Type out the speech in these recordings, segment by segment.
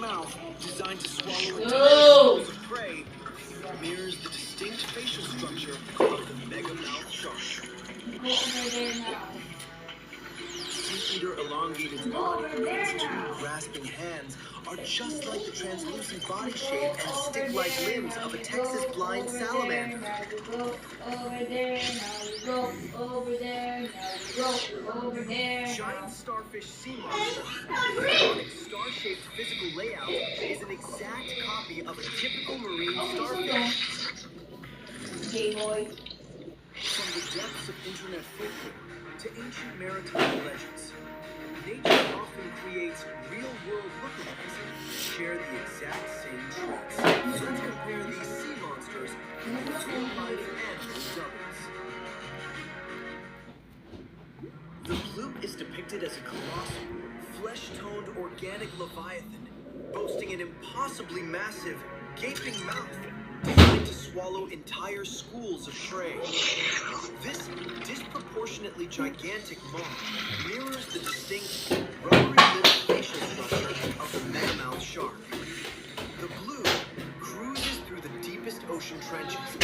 mouth designed to swallow entire schools of prey mirrors the distinct facial structure of the megamouth shark. Go over there now. Sea eater elongated body and its two grasping hands are just like the translucent body shape and stick-like limbs of a Texas blind salamander. Go over there now. Go over there now. Go over there. Giant starfish sea monster, its iconic star-shaped physical layout is an exact copy of a typical marine starfish. Hey boy. From the depths of internet folklore to ancient maritime legends, nature often creates real-world lookalikes that share the exact same traits. Let's compare these sea monsters with real-life animal doubles. The fluke is depicted as a colossal, flesh-toned organic leviathan, boasting an impossibly massive, gaping mouth designed to swallow entire schools of prey. This disproportionately gigantic maw mirrors the distinct, rubbery-lipped facial structure of the megamouth shark. The blue cruises through the deepest ocean trenches,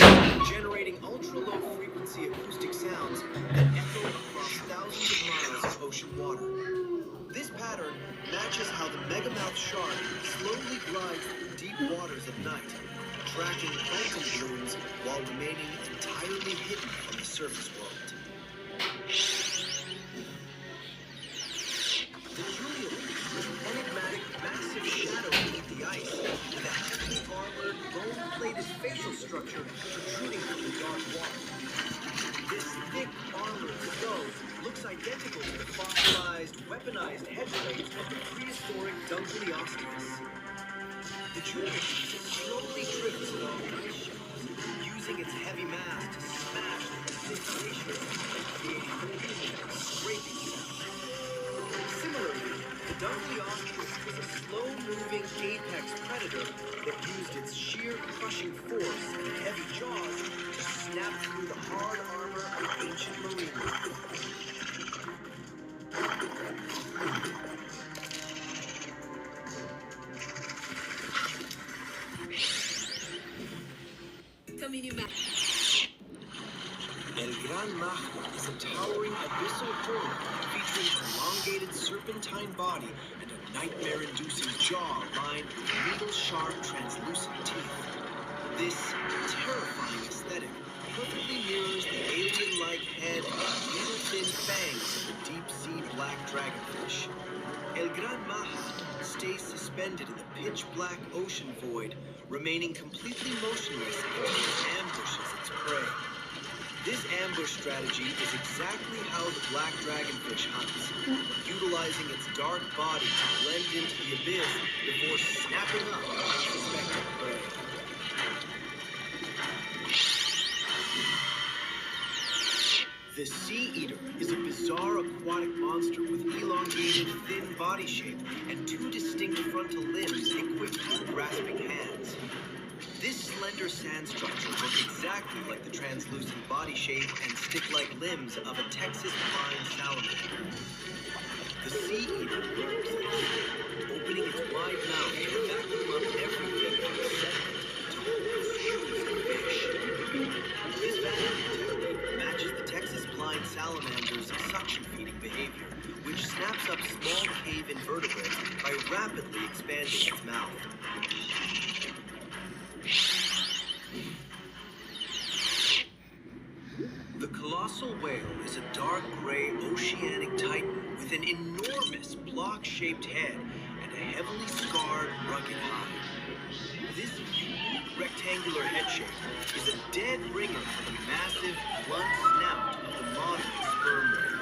generating ultra-low frequency acoustic sounds that echo across thousands of miles of ocean water. This pattern matches how the megamouth shark slowly glides through deep waters at night, tracking plankton blooms while remaining entirely hidden from the surface world. The Julia is an enigmatic, massive shadow beneath the ice, with a heavily armored, bone-plated facial structure protruding from the dark water. This thick, armored skull looks identical to the fossilized, weaponized head plates of the prehistoric Dunkleosteus. The Julia slowly drifts along the ice shelves, using its heavy mass to smash the thick glaciers and creating scraping sound. Similarly, the Dunkleosteus was a slow-moving apex predator that used its sheer crushing force and heavy jaws to snap through the hard armor of ancient marine life. El Gran Majo is a towering abyssal horror featuring an elongated serpentine body and a nightmare-inducing jaw lined with needle-sharp translucent teeth. This terrifying aesthetic perfectly mirrors the alien-like head and needle-thin fangs of the deep-sea black dragonfish. El Gran Majo stays suspended in the pitch-black ocean void, remaining completely motionless until it ambushes its prey. This ambush strategy is exactly how the black dragonfish hunts, utilizing its dark body to blend into the abyss before snapping up unsuspected prey. The sea eater is a bizarre aquatic monster with elongated, thin body shape and two distinct frontal limbs equipped with grasping hands. This slender sand structure looks exactly like the translucent body shape and stick-like limbs of a Texas blind salamander. The sea eater lurks, opening its wide mouth to vacuum up everything from the sediment to hold its huge fish. This vacuum technique matches the Texas blind salamander's suction-feeding behavior, which snaps up small cave invertebrates by rapidly expanding its mouth. The colossal whale is a dark gray oceanic titan with an enormous block-shaped head and a heavily scarred, rugged hide. This unique rectangular head shape is a dead ringer for the massive, blunt snout of the modern sperm whale.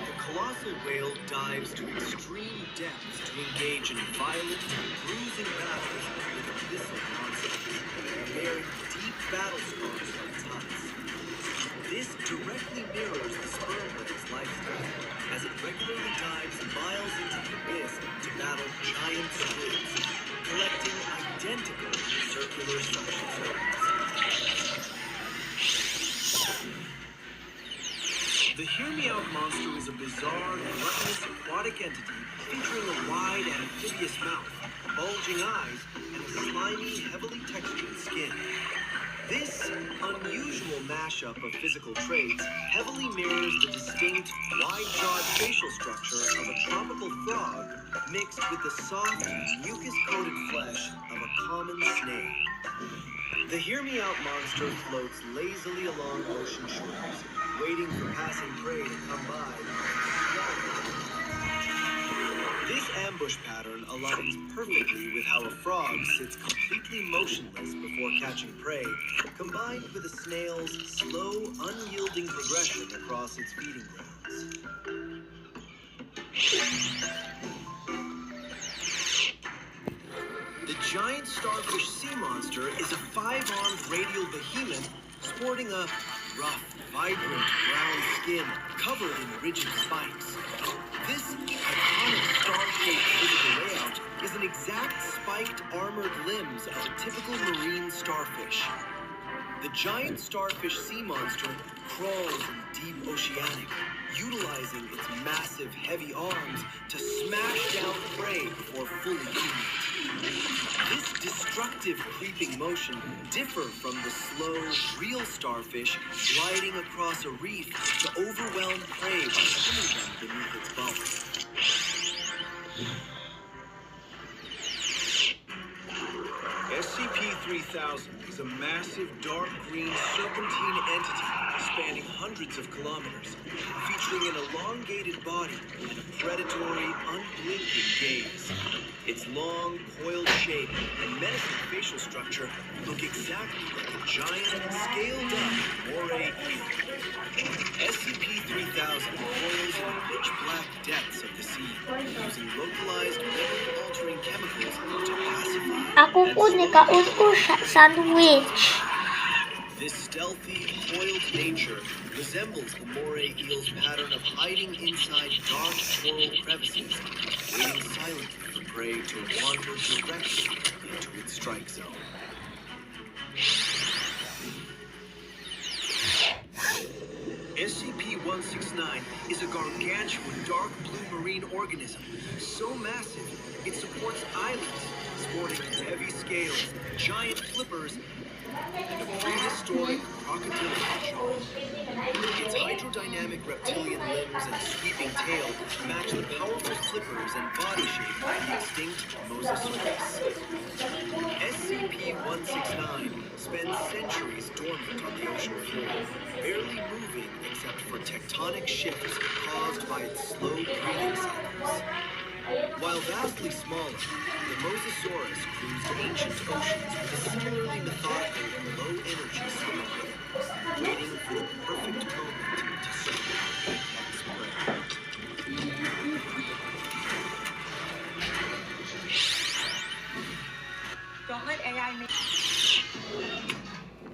The colossal whale dives to extreme depths to engage in violent, bruising battles with abyssal monsters, bearing deep battle scars on its hides. This directly mirrors the sperm whale's lifestyle, as it regularly dives miles into the abyss to battle giant squids, collecting identical circular suction stones. The Hear Me Out monster is a bizarre, gluttonous aquatic entity featuring a wide amphibious mouth, bulging eyes, and a slimy, heavily textured skin. This unusual mashup of physical traits heavily mirrors the distinct, wide-jawed facial structure of a tropical frog mixed with the soft, mucus-coated flesh of a common snail. The Hear Me Out monster floats lazily along ocean shores, waiting for passing prey to come by. This ambush pattern aligns perfectly with how a frog sits completely motionless before catching prey, combined with a snail's slow, unyielding progression across its feeding grounds. The giant starfish sea monster is a five-armed radial behemoth sporting a rough, vibrant brown skin covered in rigid spikes. This iconic star-shaped physical layout is an exact spiked armored limbs of a typical marine starfish. The giant starfish sea monster crawls in deep oceanic, utilizing its massive, heavy arms to smash down prey before fully eating it. This destructive creeping motion differs from the slow, real starfish gliding across a reef to overwhelm prey by skimming them beneath its bulk. SCP-3000 is a massive dark green serpentine entity spanning hundreds of kilometers, featuring an elongated body and a predatory, unblinking gaze. Its long, coiled shape and menacing facial structure look exactly like a giant, scaled-up moray eel. SCP-3000 coils in the pitch-black depths of the sea, using localized memory-altering chemicals to pacify. Aku po nikaon ko sandwich. This stealthy, coiled nature resembles the moray eel's pattern of hiding inside dark coral crevices, waiting silently for prey to wander directly into its strike zone. SCP-169 is a gargantuan dark blue marine organism, so massive it supports islands, sporting heavy scales, giant flippers, and a prehistoric crocodile. Its hydrodynamic reptilian limbs and sweeping tail match the powerful flippers and body shape of the extinct Mosasaurus. SCP-169 spends centuries dormant on the ocean floor, barely moving except for tectonic shifts caused by its slow breathing cycles. While vastly smaller, the Mosasaurus cruised ancient oceans with a similarly methodical, low-energy swimming rhythm, waiting for the perfect moment to strike its prey. Don't let AI make...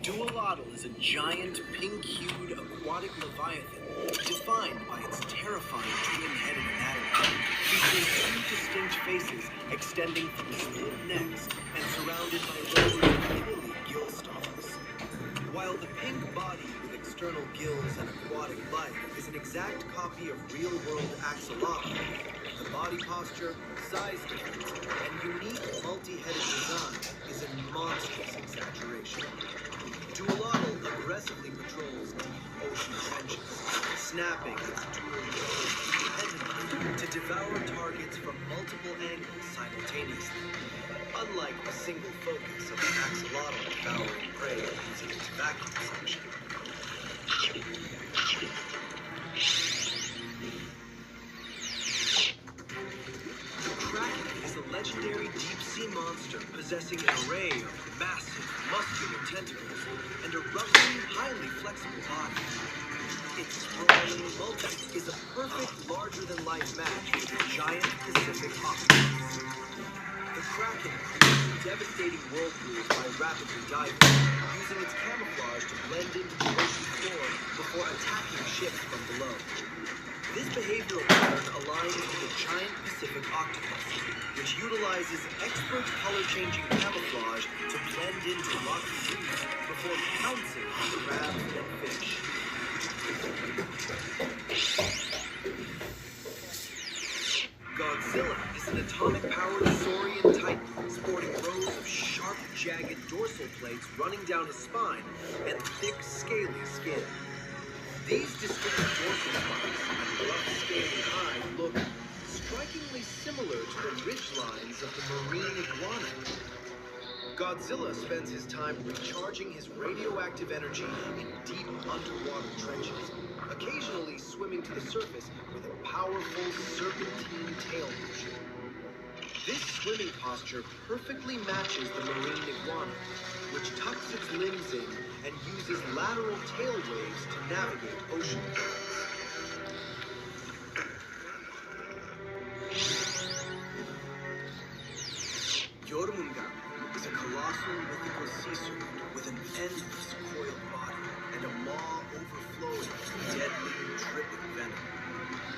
Duolotl is a giant, pink-hued aquatic leviathan defined by its terrifying twin-headed anatomy, featuring two distinct faces extending from split necks and surrounded by rows of pearly gill stalks. While the pink body with external gills and aquatic life is an exact copy of real-world axolotl, the body posture, size difference, and unique multi-headed design is a monstrous exaggeration. Duolotl aggressively patrols deep ocean trenches, snapping its dual jaws independently to devour targets from multiple angles simultaneously, unlike the single focus of the axolotl devouring prey using its vacuum suction. The Kraken is a legendary deep-sea monster possessing an array of massive, muscular tentacles and a roughly, highly flexible body. Its sprawling multi is a perfect larger-than-life match for the giant Pacific octopus. The Kraken creates devastating whirlpools by rapidly diving, using its camouflage to blend into the ocean floor before attacking ships from below. This behavioral pattern aligns with the giant Pacific octopus, which utilizes expert color-changing camouflage to blend into rocky reefs before pouncing on crabs and fish. Godzilla is It's an atomic-powered saurian titan sporting rows of sharp, jagged dorsal plates running down his spine and thick, scaly skin. These distinctive dorsal spikes and rough, scaly hide look strikingly similar to the ridgelines of the marine iguana. Godzilla spends his time recharging his radioactive energy in deep underwater trenches, occasionally swimming to the surface with a powerful serpentine tail motion. This swimming posture perfectly matches the marine iguana, which tucks its limbs in and uses lateral tail waves to navigate ocean currents. Jormungand is a colossal mythical sea serpent with an endless coiled body and a maw overflowing with deadly, dripping venom.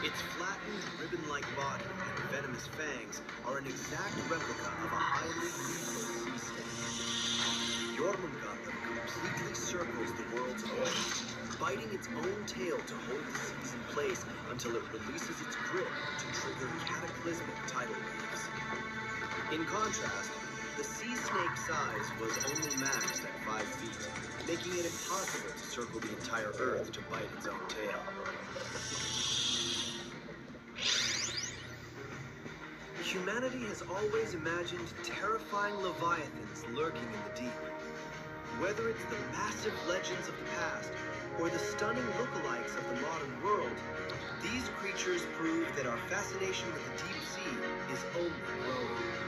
Its flattened, ribbon-like body and venomous fangs are an exact replica of a highly lethal sea snake. Jormungand completely circles the world's oceans, biting its own tail to hold the seas in place until it releases its grip to trigger cataclysmic tidal waves. In contrast, the sea snake's size was only maxed at 5 feet, making it impossible to circle the entire Earth to bite its own tail. Humanity has always imagined terrifying leviathans lurking in the deep. Whether it's the massive legends of the past or the stunning lookalikes of the modern world, these creatures prove that our fascination with the deep sea is only growing.